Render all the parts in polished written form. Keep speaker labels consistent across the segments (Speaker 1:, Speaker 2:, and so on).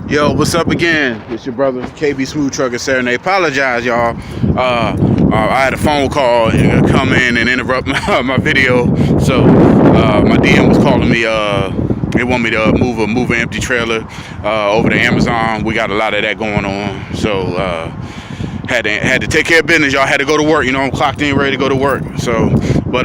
Speaker 1: Yo, what's up again? It's your brother KB Smooth Trucker Serenade. Apologize, y'all. I had a phone call come in and interrupt my video. So my DM was calling me. They want me to move an empty trailer over to Amazon. We got a lot of that going on. So had to take care of business. Y'all had to go to work. You know, I'm clocked in, ready to go to work. So, but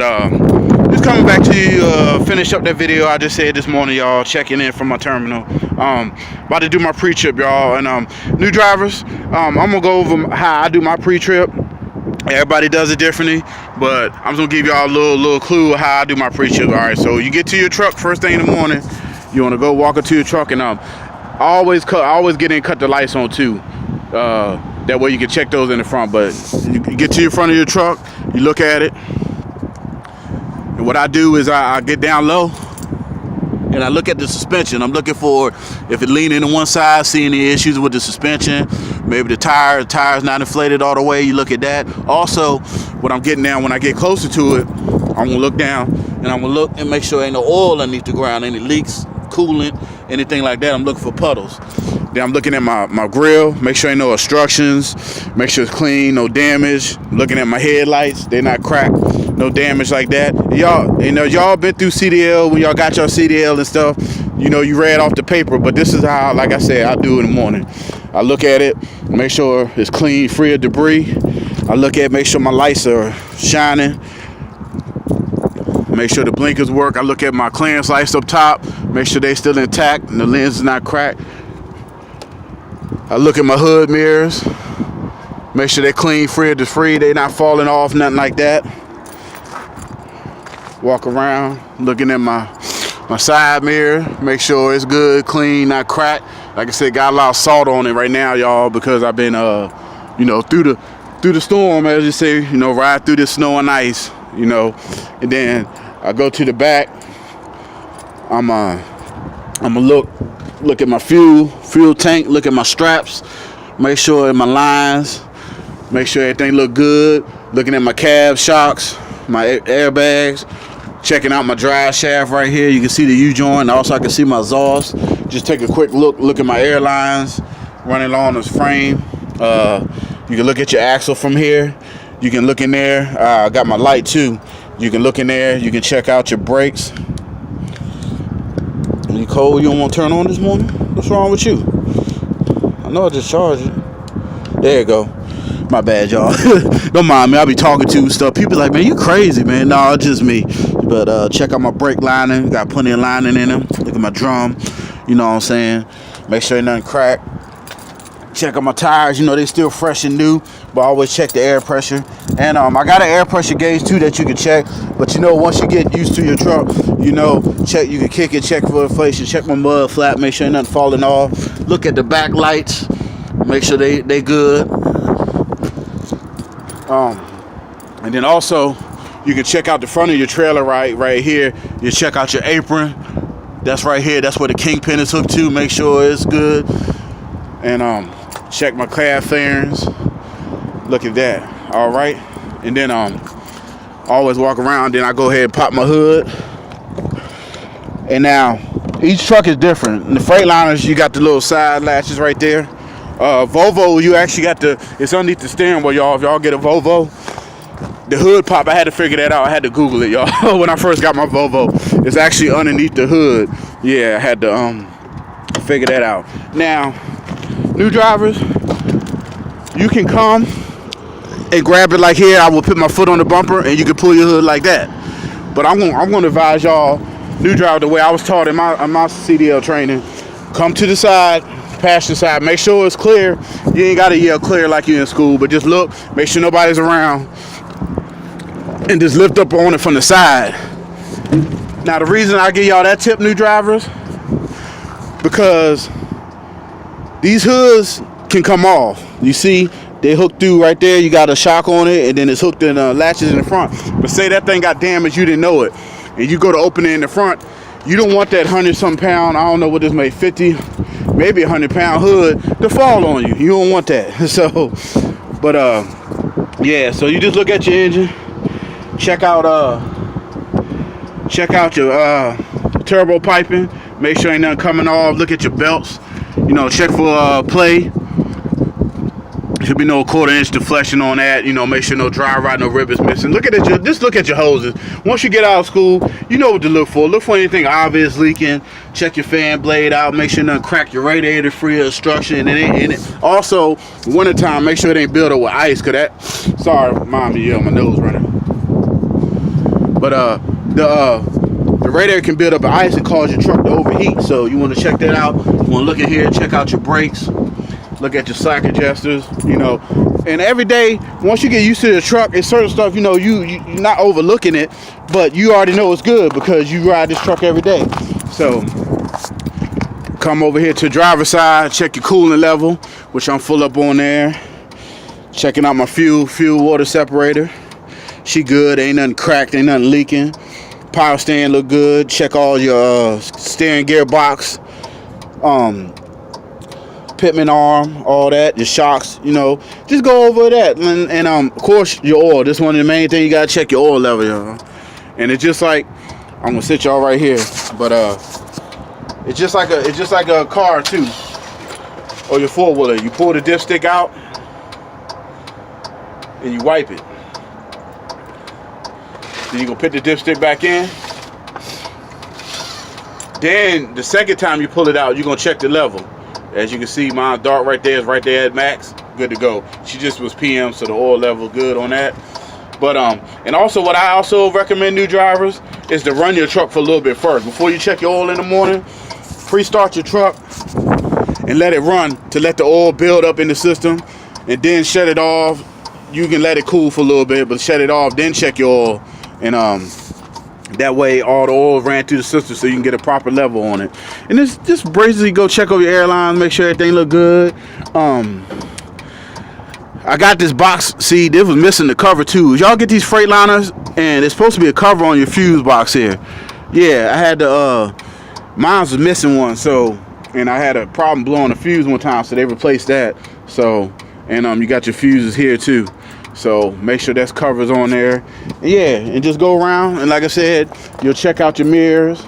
Speaker 1: just coming back to you, finish up that video I just said this morning, y'all. Checking in from my terminal. About to do my pre-trip, y'all. And new drivers, I'm gonna go over how I do my pre-trip. Everybody does it differently, but I'm gonna give y'all a little clue of how I do my pre-trip. All right, so you get to your truck first thing in the morning. You wanna go walk up to your truck, and I always get in and cut the lights on too. That way you can check those in the front. But you get to your front of your truck, you look at it. And what I do is I get down low and I look at the suspension. I'm looking for if it leaning to one side, see any issues with the suspension. Maybe the tire's not inflated all the way. You look at that. Also, what I'm getting down when I get closer to it, I'm gonna look down and I'm gonna look and make sure ain't no oil underneath the ground, any leaks, coolant, anything like that. I'm looking for puddles. Then I'm looking at my grill, make sure ain't no obstructions, make sure it's clean, no damage. Looking at my headlights, they're not cracked, no damage like that. Y'all been through CDL when y'all got your CDL and stuff. You know, you read off the paper, but this is how, like I said, I do in the morning. I look at it, make sure it's clean, free of debris. I look at it, make sure my lights are shining. Make sure the blinkers work. I look at my clearance lights up top, make sure they still intact and the lens is not cracked. I look at my hood mirrors, make sure they're clean, free of debris, they not falling off, nothing like that. Walk around, looking at my side mirror, make sure it's good, clean, not cracked. Like I said, got a lot of salt on it right now, y'all, because I've been, through the storm, as you say, ride through the snow and ice, and then I go to the back. I'm gonna look at my fuel tank, look at my straps, make sure in my lines, make sure everything look good. Looking at my cab shocks, my airbags, checking out my drive shaft right here. You can see the U-joint. Also, I can see my exhaust. Just take a quick look at my airlines running along this frame. You can look at your axle from here. You can look in there. I got my light too. You can look in there. You can check out your brakes. You cold? You don't want to turn on this morning? What's wrong with you? I know I just charged it. There you go. My bad, y'all. Don't mind me. I be talking to stuff. People like, man, you crazy, man. No, it's just me. But check out my brake lining. Got plenty of lining in them. Look at my drum. You know what I'm saying? Make sure ain't nothing cracked. Check out my tires. They still fresh and new. But always check the air pressure. And I got an air pressure gauge too that you can check. But once you get used to your truck, check. You can kick it, check for inflation, check my mud flap, make sure ain't nothing falling off. Look at the back lights, make sure they good. And then also you can check out the front of your trailer right here. You check out your apron. That's right here. That's where the kingpin is hooked to. Make sure it's good. And check my cab fairings. Look at that. All right. And then always walk around. Then I go ahead and pop my hood. And now each truck is different. In the Freightliners, you got the little side latches right there. Volvo, you actually got it's underneath the steering wheel, y'all. If y'all get a Volvo, the hood pop, I had to figure that out. I had to Google it, y'all. When I first got my Volvo, it's actually underneath the hood. Yeah, I had to figure that out. Now, new drivers, you can come and grab it like here. I will put my foot on the bumper and you can pull your hood like that. But I'm gonna advise y'all, new driver, the way I was taught in my CDL training, come to the side, pass the side, make sure it's clear. You ain't gotta yell clear like you in school, but just look, make sure nobody's around, and just lift up on it from the side. Now the reason I give y'all that tip, new drivers, because these hoods can come off. You see, they hooked through right there. You got a shock on it, and then it's hooked in latches in the front. But say that thing got damaged, you didn't know it, and you go to open it in the front. You don't want that 100-some pound, I don't know what this made, 50, maybe 100-pound hood to fall on you. You don't want that. So, but yeah. So you just look at your engine, check out your turbo piping, make sure ain't nothing coming off. Look at your belts. You know, check for play. Should be no 1/4 inch deflection on that. You know, make sure no dry rot, no ribbons missing. Look at it. Just look at your hoses. Once you get out of school, you know what to look for. Look for anything obvious leaking. Check your fan blade out. Make sure nothing crack your radiator free of obstruction. And also, wintertime, make sure it ain't built up with ice. Cause that. Sorry, mom, yeah, my nose running. But the radiator can build up with ice and cause your truck to overheat. So you want to check that out. You want to look in here, check out your brakes. Look at your slack adjusters, you know, and every day, once you get used to the truck, it's certain stuff, you know, you're not overlooking it, but you already know it's good because you ride this truck every day. So come over here to the driver's side, check your coolant level, which I'm full up on there. Checking out my fuel water separator. She good, ain't nothing cracked, ain't nothing leaking. Power stand look good. Check all your steering gearbox, pitman arm, all that, your shocks, you know, just go over that, and of course your oil. This one of the main thing, you gotta check your oil level, y'all. And it's just like, I'm gonna sit y'all right here, but it's just like a car too, or your 4-wheeler. You pull the dipstick out and you wipe it. Then you gonna put the dipstick back in. Then the second time you pull it out, you're gonna check the level. As you can see, my dart right there is right there at max. Good to go. She just was PM, so the oil level good on that. But and also what I also recommend new drivers is to run your truck for a little bit first. Before you check your oil in the morning, pre-start your truck and let it run to let the oil build up in the system, and then shut it off. You can let it cool for a little bit, but shut it off, then check your oil, and that way all the oil ran through the system so you can get a proper level on it. And just basically go check over your airlines, make sure everything look good. I got this box. See, this was missing the cover too. Y'all get these Freightliners, and it's supposed to be a cover on your fuse box here. Yeah, I had the mine was missing one, so, and I had a problem blowing the fuse one time, so they replaced that. So, and you got your fuses here too. So make sure that's covers on there. And yeah, and just go around, and like I said, you'll check out your mirrors.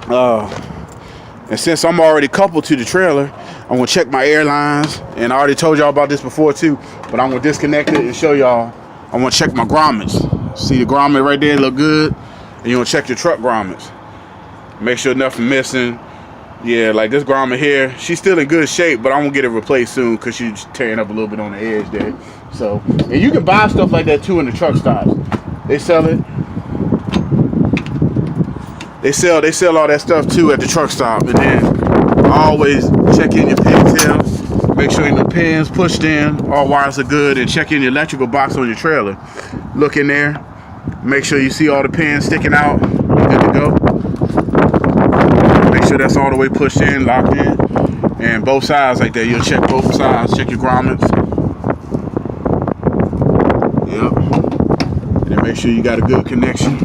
Speaker 1: And since I'm already coupled to the trailer, I'm gonna check my airlines. And I already told y'all about this before too, but I'm gonna disconnect it and show y'all. I want to check my grommets. See the grommet right there look good, and you want to check your truck grommets. Make sure nothing missing. Yeah, like this grommet here, she's still in good shape, but I'm gonna get it replaced soon because she's tearing up a little bit on the edge there. So, and you can buy stuff like that too in the truck stops. They sell it. They sell all that stuff too at the truck stop. And then always check in your pigtail. Make sure the pins pushed in, all wires are good, and check in your electrical box on your trailer. Look in there. Make sure you see all the pins sticking out. Good to go. Make sure that's all the way pushed in, locked in, and both sides like that. You'll check both sides, check your grommets. Yep. And then make sure you got a good connection.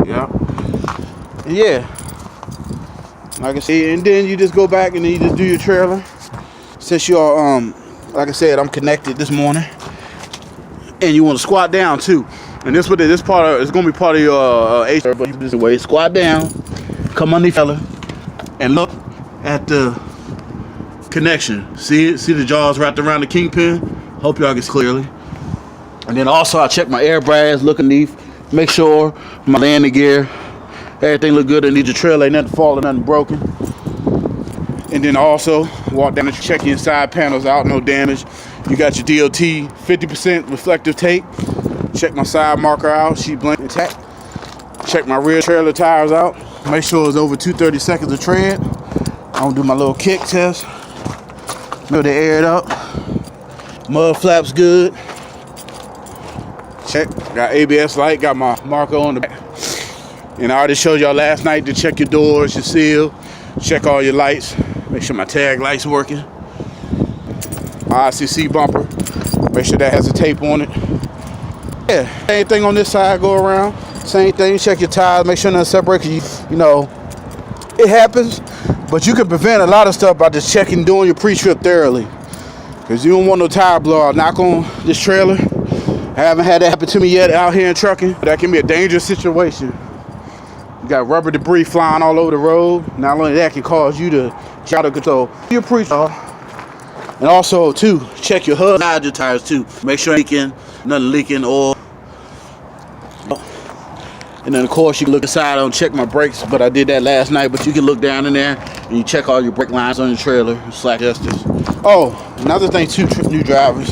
Speaker 1: Yep. And yeah. Like I said, and then you just go back and then you just do your trailer. Since you're like I said, I'm connected this morning, and you want to squat down too. And this part of it's gonna be part of your H, but you just wait, squat down, come underneath fella, and look at the connection. See it? See the jaws wrapped around the kingpin? Hope y'all can see clearly. And then also I check my air brass, look underneath, make sure my landing gear, everything look good underneath the trailer, ain't nothing falling, nothing broken. And then also walk down and check your side panels out, no damage. You got your DOT 50% reflective tape. Check my side marker out, sheet blank intact. Check my rear trailer tires out. Make sure it's over 230 seconds of tread. I'm gonna do my little kick test. Make sure they air it up. Mud flaps good. Check. Got ABS light, got my marker on the back. And I already showed y'all last night to check your doors, your seal, check all your lights. Make sure my tag light's working. My ICC bumper. Make sure that has a tape on it. Yeah, same thing on this side, go around. Same thing, check your tires, make sure nothing separates. You know, it happens, but you can prevent a lot of stuff by just checking, doing your pre-trip thoroughly. Because you don't want no tire blowout. Knock on this trailer. I haven't had that happen to me yet out here in trucking. That can be a dangerous situation. You got rubber debris flying all over the road. Not only that can cause you to out of control your pre-trip. And also too, check your hub and your tires too. Make sure nothing leaking oil. And then of course you can look inside. I don't check my brakes, but I did that last night. But you can look down in there and you check all your brake lines on your trailer. Slack justice. Oh, another thing too, new drivers.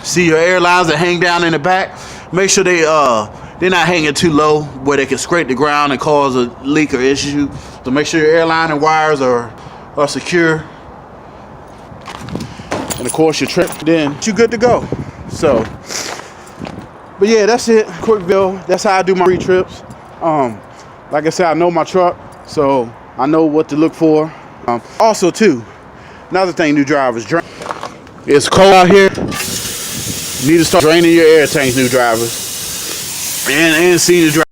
Speaker 1: See your air lines that hang down in the back. Make sure they're not hanging too low where they can scrape the ground and cause a leak or issue. So make sure your airline and wires are secure. And of course your trip, then you're good to go. So, but yeah, that's it. Quick video. That's how I do my pre-trips. Like I said, I know my truck, so I know what to look for. Also too, another thing, new drivers, it's cold out here. You need to start draining your air tanks, new drivers, and senior drivers.